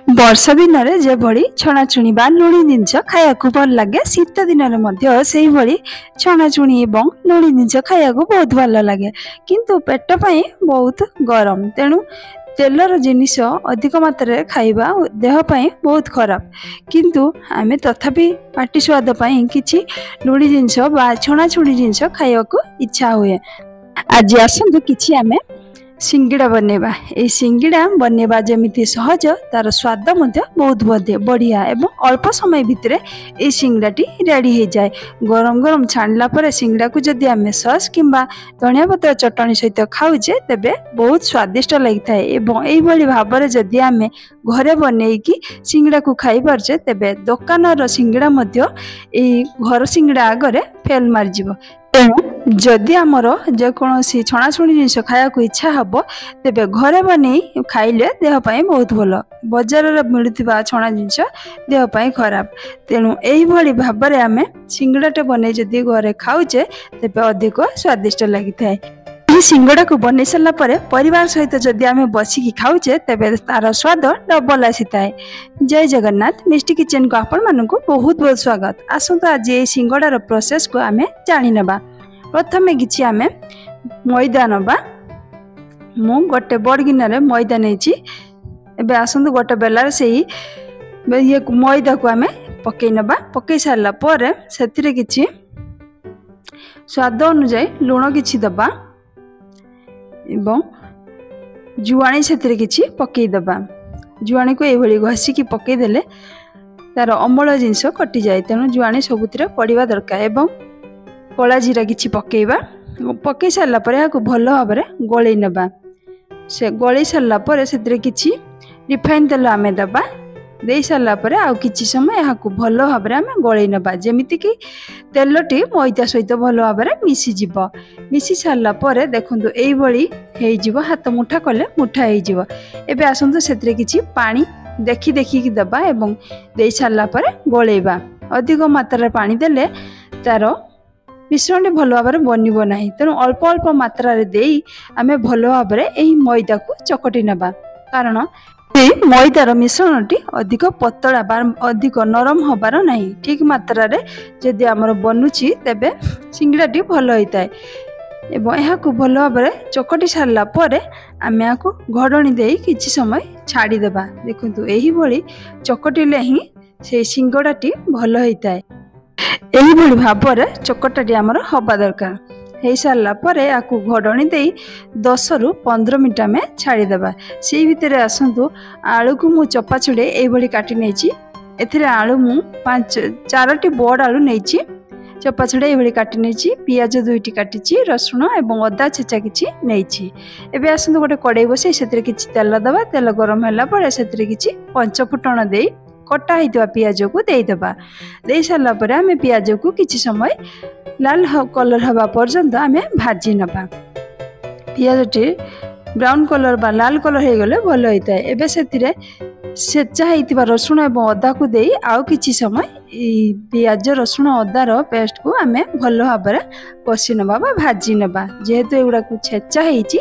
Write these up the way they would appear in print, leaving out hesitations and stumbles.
ବର୍ଷା ଦିନରେ ଯେଭଳି ଛଣାଛୁଣି ବା ଲୁଣି ଜିନିଷ ଖାଇବାକୁ ଭଲ ଲାଗେ, ଶୀତ ଦିନରେ ମଧ୍ୟ ସେଇଭଳି ଛଣାଛୁଣି ଏବଂ ଲୁଣି ଜିନିଷ ଖାଇବାକୁ ବହୁତ ଭଲ ଲାଗେ। କିନ୍ତୁ ପେଟ ପାଇଁ ବହୁତ ଗରମ, ତେଣୁ ତେଲର ଜିନିଷ ଅଧିକ ମାତ୍ରାରେ ଖାଇବା ଦେହ ପାଇଁ ବହୁତ ଖରାପ। କିନ୍ତୁ ଆମେ ତଥାପି ପାଟି ସ୍ୱାଦ ପାଇଁ କିଛି ଲୁଣି ଜିନିଷ ବା ଛଣାଛୁଣି ଜିନିଷ ଖାଇବାକୁ ଇଚ୍ଛା ହୁଏ। ଆଜି ଆସନ୍ତୁ କିଛି ଆମେ ସିଙ୍ଗିଡ଼ା ବନେଇବା। এই ସିଙ୍ଗିଡ଼ା ବନେଇବା ଯେମିତି ସହଜ, ତାର ସ୍ୱାଦ ମଧ୍ୟ ବହୁତ ବଢ଼ିଆ ଏବଂ ଅଳ୍ପ ସମୟ ଭିତରେ এই ସିଙ୍ଗିଡ଼ାଟି ରେଡ଼ି ହେଇଯାଏ। ଗରମ ଗରମ ଛାଣିଲା ପରେ ସିଙ୍ଗିଡ଼ାକୁ ଯଦି ଆମେ ସସ୍ କିମ୍ବା ଧନିଆ ପତ୍ର ଚଟଣି ସହିତ ଖାଉଛେ, ତେବେ ବହୁତ ସ୍ୱାଦିଷ୍ଟ ଲାଗିଥାଏ। ଏବଂ ଏଇଭଳି ଭାବରେ ଯଦି ଆମେ ଘରେ ବନେଇକି ସିଙ୍ଗିଡ଼ାକୁ ଖାଇପାରୁଛେ, ତେବେ ଦୋକାନର ସିଙ୍ଗିଡ଼ା ମଧ୍ୟ ଏଇ ଘର ସିଙ୍ଗିଡ଼ା ଆଗରେ ଫେଲ୍ ମାରିଯିବ। ତେଣୁ ଯଦି ଆମର ଯେକୌଣସି ଛଣାଛୁଣି ଜିନିଷ ଖାଇବାକୁ ଇଚ୍ଛା ହେବ, ତେବେ ଘରେ ବନେଇ ଖାଇଲେ ଦେହ ପାଇଁ ବହୁତ ଭଲ। ବଜାରରେ ମିଳୁଥିବା ଛଣା ଜିନିଷ ଦେହ ପାଇଁ ଖରାପ। ତେଣୁ ଏଇଭଳି ଭାବରେ ଆମେ ସିଙ୍ଗିଡ଼ାଟେ ବନେଇ ଯଦି ଘରେ ଖାଉଛେ, ତେବେ ଅଧିକ ସ୍ୱାଦିଷ୍ଟ ଲାଗିଥାଏ। ଏହି ସିଙ୍ଗିଡ଼ାକୁ ବନେଇ ସାରିଲା ପରେ ପରିବାର ସହିତ ଯଦି ଆମେ ବସିକି ଖାଉଛେ, ତେବେ ତାର ସ୍ୱାଦ ଡବଲ ଆସିଥାଏ। ଜୟ ଜଗନ୍ନାଥ, ମିଷ୍ଟି କିଚେନକୁ ଆପଣମାନଙ୍କୁ ବହୁତ ବହୁତ ସ୍ୱାଗତ। ଆସନ୍ତୁ ଆଜି ଏହି ସିଙ୍ଗିଡ଼ାର ପ୍ରୋସେସକୁ ଆମେ ଜାଣିନେବା। ପ୍ରଥମେ କିଛି ଆମେ ମଇଦା ନେବା। ମୁଁ ଗୋଟେ ବଡ଼ ଗିନାରେ ମଇଦା ନେଇଛି। ଏବେ ଆସନ୍ତୁ ଗୋଟେ ବେଲାରେ ସେଇ ମଇଦାକୁ ଆମେ ପକେଇ ନେବା। ପକେଇ ସାରିଲା ପରେ ସେଥିରେ କିଛି ସ୍ୱାଦ ଅନୁଯାୟୀ ଲୁଣ କିଛି ଦେବା ଏବଂ ଜୁଆଣି ସେଥିରେ କିଛି ପକେଇଦେବା। ଜୁଆଣିକୁ ଏଇଭଳି ଘଷିକି ପକେଇଦେଲେ ତାର ଅମଳ ଜିନିଷ କଟିଯାଏ, ତେଣୁ ଜୁଆଣି ସବୁଥିରେ ପଡ଼ିବା ଦରକାର। ଏବଂ କଳା ଜିରା କିଛି ପକେଇବା। ପକେଇ ସାରିଲା ପରେ ଏହାକୁ ଭଲ ଭାବରେ ଗୋଳେଇ ନେବା। ସେ ଗୋଳେଇ ସାରିଲା ପରେ ସେଥିରେ କିଛି ରିଫାଇନ୍ ତେଲ ଆମେ ଦେବା। ଦେଇ ସାରିଲା ପରେ ଆଉ କିଛି ସମୟ ଏହାକୁ ଭଲ ଭାବରେ ଆମେ ଗୋଳେଇ ନେବା, ଯେମିତିକି ତେଲଟି ମଇଦା ସହିତ ଭଲ ଭାବରେ ମିଶିଯିବ। ମିଶି ସାରିଲା ପରେ ଦେଖନ୍ତୁ ଏଇଭଳି ହେଇଯିବ, ହାତ ମୁଠା କଲେ ମୁଠା ହେଇଯିବ। ଏବେ ଆସନ୍ତୁ ସେଥିରେ କିଛି ପାଣି ଦେଖିକି ଦେବା ଏବଂ ଦେଇ ସାରିଲା ପରେ ଗୋଳେଇବା। ଅଧିକ ମାତ୍ରାରେ ପାଣି ଦେଲେ ତାର ମିଶ୍ରଣଟି ଭଲ ଭାବରେ ବନିବ ନାହିଁ, ତେଣୁ ଅଳ୍ପ ଅଳ୍ପ ମାତ୍ରାରେ ଦେଇ ଆମେ ଭଲ ଭାବରେ ଏହି ମଇଦାକୁ ଚକଟି ନେବା। କାରଣ ଏହି ମଇଦାର ମିଶ୍ରଣଟି ଅଧିକ ପତଳା ବା ଅଧିକ ନରମ ହେବାର ନାହିଁ। ଠିକ ମାତ୍ରାରେ ଯଦି ଆମର ବନୁଛି, ତେବେ ସିଙ୍ଗିଡ଼ାଟି ଭଲ ହୋଇଥାଏ। ଏବଂ ଏହାକୁ ଭଲ ଭାବରେ ଚକଟି ସାରିଲା ପରେ ଆମେ ଏହାକୁ ଘୋଡ଼ଣି ଦେଇ କିଛି ସମୟ ଛାଡ଼ିଦେବା। ଦେଖନ୍ତୁ ଏହିଭଳି ଚକଟିଲେ ହିଁ ସେଇ ସିଙ୍ଗିଡ଼ାଟି ଭଲ ହୋଇଥାଏ। ଏହିଭଳି ଭାବରେ ଚକଟାଟି ଆମର ହେବା ଦରକାର। ହେଇସାରିଲା ପରେ ଏହାକୁ ଘୋଡ଼ଣି ଦେଇ 10ରୁ 15 ମିନିଟ୍ ଆମେ ଛାଡ଼ିଦେବା। ସେଇ ଭିତରେ ଆସନ୍ତୁ ଆଳୁକୁ ମୁଁ ଚୋପା ଛଡ଼େଇ ଏଇଭଳି କାଟି ନେଇଛି। ଏଥିରେ ଆଳୁ ମୁଁ 4ଟି ବଡ଼ ଆଳୁ ନେଇଛି, ଚୋପା ଛଡ଼େଇ ଏଇଭଳି କାଟି ନେଇଛି। ପିଆଜ 2ଟି କାଟିଛି, ରସୁଣ ଏବଂ ଅଦା ଛେଚା କିଛି ନେଇଛି। ଏବେ ଆସନ୍ତୁ ଗୋଟେ କଡ଼େଇ ବସାଇ ସେଥିରେ କିଛି ତେଲ ଦେବା। ତେଲ ଗରମ ହେଲା ପରେ ସେଥିରେ କିଛି ପଞ୍ଚଫୁଟଣ ଦେଇ କଟା ହେଇଥିବା ପିଆଜକୁ ଦେଇଦେବା। ଦେଇ ସାରିଲା ପରେ ଆମେ ପିଆଜକୁ କିଛି ସମୟ ଲାଲ କଲର ହେବା ପର୍ଯ୍ୟନ୍ତ ଆମେ ଭାଜି ନେବା। ପିଆଜଟି ବ୍ରାଉନ୍ କଲର ବା ଲାଲ କଲର ହେଇଗଲେ ଭଲ ହୋଇଥାଏ। ଏବେ ସେଥିରେ ଛେଚା ହେଇଥିବା ରସୁଣ ଏବଂ ଅଦାକୁ ଦେଇ ଆଉ କିଛି ସମୟ এই ପିଆଜ ରସୁଣ ଅଦାର ପେଷ୍ଟକୁ ଆମେ ଭଲ ଭାବରେ କଷି ନେବା ବା ଭାଜି ନେବା। ଯେହେତୁ ଏଗୁଡ଼ାକୁ ଛେଚା ହେଇଛି,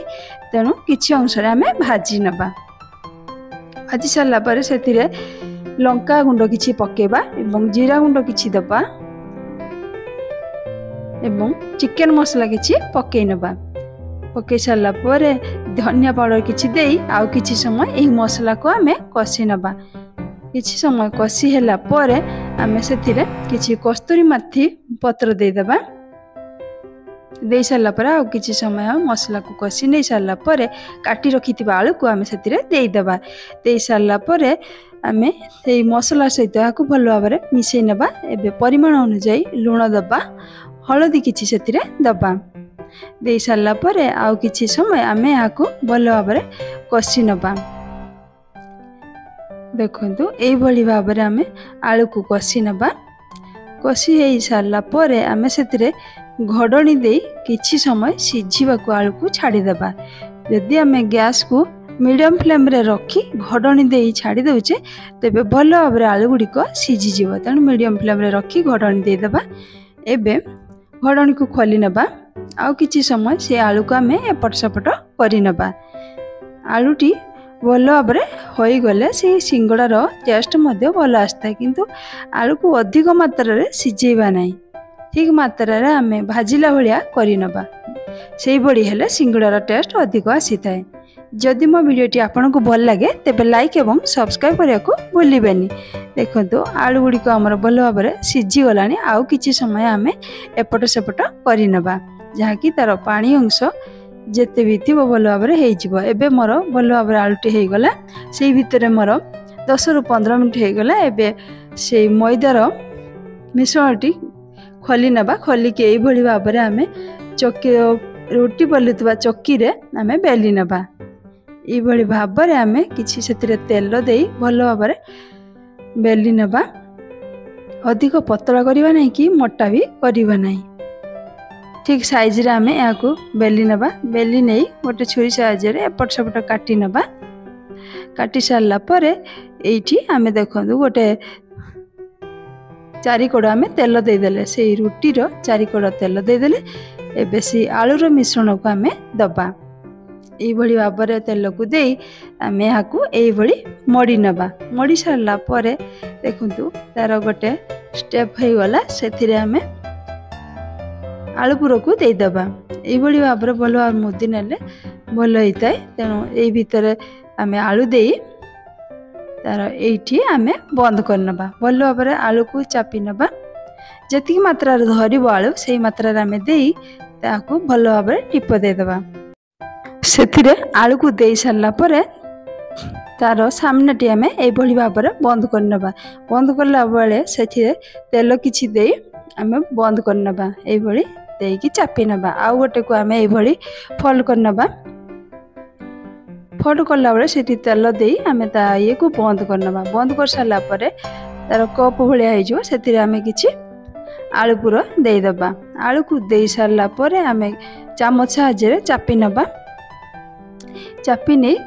ତେଣୁ କିଛି ଅଂଶରେ ଆମେ ଭାଜି ନେବା। ଭାଜି ସାରିଲା ପରେ ସେଥିରେ ଲଙ୍କା ଗୁଣ୍ଡ କିଛି ପକେଇବା ଏବଂ ଜିରା ଗୁଣ୍ଡ କିଛି ଦେବା ଏବଂ ଚିକେନ ମସଲା କିଛି ପକେଇ ନେବା। ପକେଇ ସାରିଲା ପରେ ଧନିଆ ପାଉଡର କିଛି ଦେଇ ଆଉ କିଛି ସମୟ ଏହି ମସଲାକୁ ଆମେ କଷି ନେବା। କିଛି ସମୟ କଷି ହେଲା ପରେ ଆମେ ସେଥିରେ କିଛି କସ୍ତୁରୀ ମେଥି ପତ୍ର ଦେଇଦେବା। ଦେଇ ସାରିଲା ପରେ ଆଉ କିଛି ସମୟ ମସଲାକୁ କଷି ନେଇ ସାରିଲା ପରେ କାଟି ରଖିଥିବା ଆଳୁକୁ ଆମେ ସେଥିରେ ଦେଇଦେବା। ଦେଇ ସାରିଲା ପରେ ଆମେ ସେଇ ମସଲା ସହିତ ଏହାକୁ ଭଲ ଭାବରେ ମିଶାଇ ନେବା। ଏବେ ପରିମାଣ ଅନୁଯାୟୀ ଲୁଣ ଦେବା, ହଳଦୀ କିଛି ସେଥିରେ ଦେବା। ଦେଇ ସାରିଲା ପରେ ଆଉ କିଛି ସମୟ ଆମେ ଏହାକୁ ଭଲ ଭାବରେ କଷି ନେବା। ଦେଖନ୍ତୁ ଏଇଭଳି ଭାବରେ ଆମେ ଆଳୁକୁ କଷି ନେବା। କଷି ହେଇ ସାରିଲା ପରେ ଆମେ ସେଥିରେ ଘୋଡ଼ଣି ଦେଇ କିଛି ସମୟ ସିଝିବାକୁ ଆଳୁକୁ ଛାଡ଼ିଦେବା। ଯଦି ଆମେ ଗ୍ୟାସକୁ ମିଡ଼ିୟମ୍ ଫ୍ଲେମ୍ରେ ରଖି ଘୋଡ଼ଣି ଦେଇ ଛାଡ଼ି ଦେଉଛେ, ତେବେ ଭଲ ଭାବରେ ଆଳୁ ଗୁଡ଼ିକ ସିଝିଯିବ। ତେଣୁ ମିଡ଼ିୟମ୍ ଫ୍ଲେମ୍ରେ ରଖି ଘୋଡ଼ଣି ଦେଇଦେବା। ଏବେ ଘୋଡ଼ଣିକୁ ଖୋଲି ନେବା। ଆଉ କିଛି ସମୟ ସେ ଆଳୁକୁ ଆମେ ଏପଟ ସେପଟ କରିନେବା। ଆଳୁଟି ଭଲ ଭାବରେ ହୋଇଗଲେ ସେ ସିଙ୍ଗଡ଼ାର ଟେଷ୍ଟ ମଧ୍ୟ ଭଲ ଆସିଥାଏ। କିନ୍ତୁ ଆଳୁକୁ ଅଧିକ ମାତ୍ରାରେ ସିଝେଇବା ନାହିଁ, ଠିକ୍ ମାତ୍ରାରେ ଆମେ ଭାଜିଲା ଭଳିଆ କରିନେବା। ସେଇଭଳି ହେଲେ ସିଙ୍ଗଡ଼ାର ଟେଷ୍ଟ ଅଧିକ ଆସିଥାଏ। ଯଦି ମୋ ଭିଡ଼ିଓଟି ଆପଣଙ୍କୁ ଭଲ ଲାଗେ ତେବେ ଲାଇକ୍ ଏବଂ ସବସ୍କ୍ରାଇବ୍ କରିବାକୁ ଭୁଲିବେନି। ଦେଖନ୍ତୁ ଆଳୁ ଗୁଡ଼ିକ ଆମର ଭଲ ଭାବରେ ସିଝିଗଲାଣି। ଆଉ କିଛି ସମୟ ଆମେ ଏପଟ ସେପଟ କରିନେବା, ଯାହାକି ତାର ପାଣି ଅଂଶ ଯେତେ ବି ଥିବ ଭଲ ଭାବରେ ହେଇଯିବ। ଏବେ ମୋର ଭଲ ଭାବରେ ଆଳୁଟି ହେଇଗଲା। ସେଇ ଭିତରେ ମୋର 10 ରୁ 15 ମିନିଟ୍ ହେଇଗଲା। ଏବେ ସେଇ ମଇଦାର ମିଶ୍ରଣଟି ଖୋଲି ନେବା। ଖୋଲିକି ଏଇଭଳି ଭାବରେ ଆମେ ରୁଟି ବେଲୁଥିବା ଚକିରେ ଆମେ ବେଲି ନେବା। ଏଇଭଳି ଭାବରେ ଆମେ କିଛି ସେଥିରେ ତେଲ ଦେଇ ଭଲ ଭାବରେ ବେଲି ନେବା। ଅଧିକ ପତଳା କରିବା ନାହିଁ କି ମୋଟା ବି କରିବା ନାହିଁ, ଠିକ୍ ସାଇଜରେ ଆମେ ଏହାକୁ ବେଲି ନେବା। ବେଲି ନେଇ ଗୋଟେ ଛୁରୀ ସାହାଯ୍ୟରେ ଏପଟ ସେପଟ କାଟି ନେବା। କାଟି ସାରିଲା ପରେ ଏଇଠି ଆମେ ଦେଖନ୍ତୁ ଗୋଟେ ଚାରିକଡ଼ ଆମେ ତେଲ ଦେଇଦେଲେ, ସେଇ ରୁଟିର ଚାରିକଡ଼ ତେଲ ଦେଇଦେଲେ। ଏବେ ସେଇ ଆଳୁର ମିଶ୍ରଣକୁ ଆମେ ଦେବା। ଏଇଭଳି ଭାବରେ ତେଲକୁ ଦେଇ ଆମେ ଏହାକୁ ଏଇଭଳି ମଡ଼ି ନେବା। ମଡ଼ି ସାରିଲା ପରେ ଦେଖନ୍ତୁ ତାର ଗୋଟେ ଷ୍ଟେପ୍ ହେଇଗଲା। ସେଥିରେ ଆମେ ଆଳୁ ପୁରକୁ ଦେଇଦେବା। ଏଇଭଳି ଭାବରେ ଭଲ ଭାବରେ ମୁଦି ନେଲେ ଭଲ ହେଇଥାଏ। ତେଣୁ ଏଇ ଭିତରେ ଆମେ ଆଳୁ ଦେଇ ତାର ଏଇଠି ଆମେ ବନ୍ଦ କରିନେବା। ଭଲ ଭାବରେ ଆଳୁକୁ ଚାପି ନେବା। ଯେତିକି ମାତ୍ରାରେ ଧରିବ ଆଳୁ ସେଇ ମାତ୍ରାରେ ଆମେ ଦେଇ ତାହାକୁ ଭଲ ଭାବରେ ଟିପ ଦେଇଦେବା। ସେଥିରେ ଆଳୁକୁ ଦେଇ ସାରିଲା ପରେ ତାର ସାମ୍ନାଟି ଆମେ ଏଇଭଳି ଭାବରେ ବନ୍ଦ କରିନେବା। ବନ୍ଦ କଲା ବେଳେ ସେଥିରେ ତେଲ କିଛି ଦେଇ ଆମେ ବନ୍ଦ କରିନେବା। ଏଇଭଳି ଦେଇକି ଚାପି ନେବା। ଆଉ ଗୋଟେକୁ ଆମେ ଏଇଭଳି ଫୋଲ୍ଡ କରିନେବା। ଫୋଲ୍ଡ କଲା ବେଳେ ସେଠି ତେଲ ଦେଇ ଆମେ ତା ଇଏକୁ ବନ୍ଦ କରିନେବା। ବନ୍ଦ କରିସାରିଲା ପରେ ତାର କପ୍ ଭଳିଆ ହେଇଯିବ। ସେଥିରେ ଆମେ କିଛି ଆଳୁ ପୁର ଦେଇଦେବା। ଆଳୁକୁ ଦେଇ ସାରିଲା ପରେ ଆମେ ଚାମଚ ସାହାଯ୍ୟରେ ଚାପି ନେବା। ଚାପି ନେଇ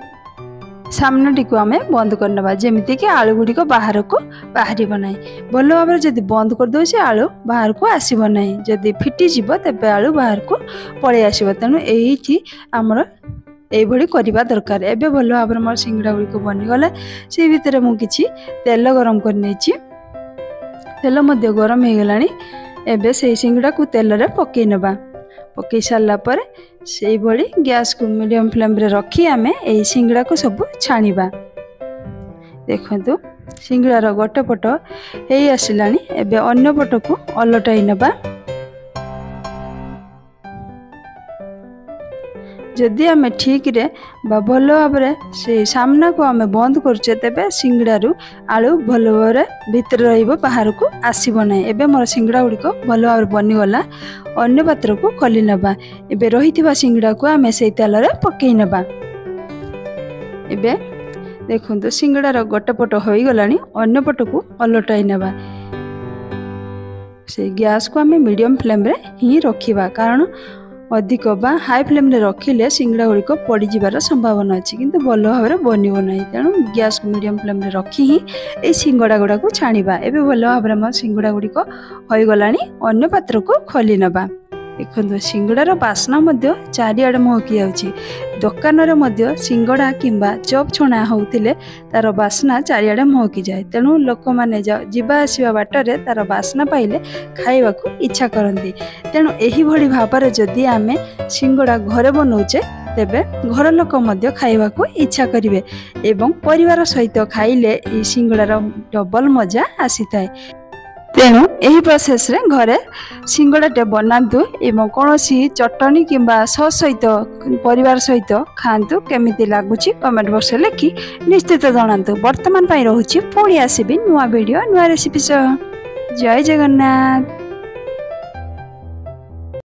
ସାମ୍ନାଟିକୁ ଆମେ ବନ୍ଦ କରିନେବା, ଯେମିତିକି ଆଳୁ ଗୁଡ଼ିକ ବାହାରକୁ ବାହାରିବ ନାହିଁ। ଭଲ ଭାବରେ ଯଦି ବନ୍ଦ କରିଦେଉଛି ଆଳୁ ବାହାରକୁ ଆସିବ ନାହିଁ। ଯଦି ଫିଟିଯିବ ତେବେ ଆଳୁ ବାହାରକୁ ପଳେଇ ଆସିବ। ତେଣୁ ଏଇଠି ଆମର ଏଇଭଳି କରିବା ଦରକାର। ଏବେ ଭଲ ଭାବରେ ମୋର ସିଙ୍ଗଡ଼ା ଗୁଡ଼ିକ ବନିଗଲା। ସେଇ ଭିତରେ ମୁଁ କିଛି ତେଲ ଗରମ କରି ନେଇଛି। ତେଲ ମଧ୍ୟ ଗରମ ହେଇଗଲାଣି। ଏବେ ସେଇ ସିଙ୍ଗଡ଼ାକୁ ତେଲରେ ପକାଇ ନେବା। ପକାଇ ସାରିଲା ପରେ ସେଇଭଳି ଗ୍ୟାସକୁ ମିଡ଼ିୟମ୍ ଫ୍ଲେମ୍ରେ ରଖି ଆମେ ଏଇ ସିଙ୍ଗଡ଼ାକୁ ସବୁ ଛାଣିବା। ଦେଖନ୍ତୁ ସିଙ୍ଗଡ଼ାର ଗୋଟେ ପଟ ହେଇ ଆସିଲାଣି। ଏବେ ଅନ୍ୟ ପଟକୁ ଓଲଟାଇ ନେବା। ଯଦି ଆମେ ଠିକ୍ରେ ବା ଭଲ ଭାବରେ ସେଇ ସାମ୍ନାକୁ ଆମେ ବନ୍ଦ କରୁଛେ ତେବେ ସିଙ୍ଗଡ଼ାରୁ ଆଳୁ ଭଲ ଭାବରେ ଭିତରେ ରହିବ, ବାହାରକୁ ଆସିବ ନାହିଁ। ଏବେ ମୋର ସିଙ୍ଗଡ଼ା ଗୁଡ଼ିକ ଭଲ ଭାବରେ ବନିଗଲା। ଅନ୍ୟ ପାତ୍ରକୁ ଖୋଲି ନେବା। ଏବେ ରହିଥିବା ସିଙ୍ଗଡ଼ାକୁ ଆମେ ସେଇ ତେଲରେ ପକାଇ ନେବା। ଏବେ ଦେଖନ୍ତୁ ସିଙ୍ଗଡ଼ାର ଗୋଟେ ପଟ ହୋଇଗଲାଣି। ଅନ୍ୟ ପଟକୁ ଓଲଟାଇ ନେବା। ସେଇ ଗ୍ୟାସକୁ ଆମେ ମିଡ଼ିୟମ୍ ଫ୍ଲେମ୍ରେ ହିଁ ରଖିବା, କାରଣ ଅଧିକ ବା ହାଇ ଫ୍ଲେମ୍ରେ ରଖିଲେ ସିଙ୍ଗଡ଼ା ଗୁଡ଼ିକ ପୋଡ଼ିଯିବାର ସମ୍ଭାବନା ଅଛି, କିନ୍ତୁ ଭଲ ଭାବରେ ବନିବ ନାହିଁ। ତେଣୁ ଗ୍ୟାସକୁ ମିଡ଼ିୟମ୍ ଫ୍ଲେମ୍ରେ ରଖି ହିଁ ଏଇ ସିଙ୍ଗଡ଼ା ଗୁଡ଼ାକୁ ଛାଣିବା। ଏବେ ଭଲ ଭାବରେ ଆମ ସିଙ୍ଗଡ଼ା ଗୁଡ଼ିକ ହୋଇଗଲାଣି। ଅନ୍ୟ ପାତ୍ରକୁ ଖୋଲି ନେବା। ଦେଖନ୍ତୁ ସିଙ୍ଗଡ଼ାର ବାସ୍ନା ମଧ୍ୟ ଚାରିଆଡ଼େ ମହକି ଯାଉଛି। ଦୋକାନରେ ମଧ୍ୟ ସିଙ୍ଗଡ଼ା କିମ୍ବା ଚପ୍ ଛଣା ହେଉଥିଲେ ତାର ବାସ୍ନା ଚାରିଆଡ଼େ ମହକିଯାଏ। ତେଣୁ ଲୋକମାନେ ଯିବା ଆସିବା ବାଟରେ ତାର ବାସ୍ନା ପାଇଲେ ଖାଇବାକୁ ଇଚ୍ଛା କରନ୍ତି। ତେଣୁ ଏହିଭଳି ଭାବରେ ଯଦି ଆମେ ସିଙ୍ଗଡ଼ା ଘରେ ବନାଉଛେ ତେବେ ଘର ଲୋକ ମଧ୍ୟ ଖାଇବାକୁ ଇଚ୍ଛା କରିବେ ଏବଂ ପରିବାର ସହିତ ଖାଇଲେ ଏହି ସିଙ୍ଗଡ଼ାର ଡବଲ ମଜା ଆସିଥାଏ। ତେଣୁ ଏହି ପ୍ରୋସେସରେ ଘରେ ସିଙ୍ଗଡ଼ାଟେ ବନାନ୍ତୁ ଏବଂ କୌଣସି ଚଟଣି କିମ୍ବା ସସ୍ ସହିତ ପରିବାର ସହିତ ଖାଆନ୍ତୁ। କେମିତି ଲାଗୁଛି କମେଣ୍ଟ ବକ୍ସରେ ଲେଖି ନିଶ୍ଚିତ ଜଣାନ୍ତୁ। ବର୍ତ୍ତମାନ ପାଇଁ ରହୁଛି, ପୁଣି ଆସିବି ନୂଆ ଭିଡ଼ିଓ ନୂଆ ରେସିପି ସହ। ଜୟ ଜଗନ୍ନାଥ।